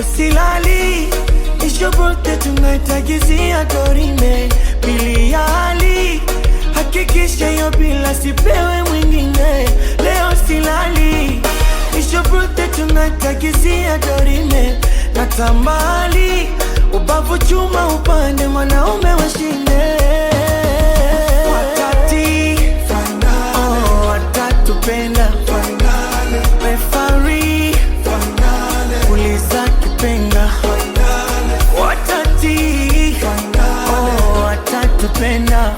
silali, isho birthday tunaitagizia dorime. Pili ya hali, hakikisha yo bila sipewe mwingine. Leo silali, isho birthday tunaitagizia dorime. Natambali, ubavu chuma upande mwanaume washinde. Watati, oh, watatupenda. Referee, uliza kipenga. Watati, oh, watatupenda.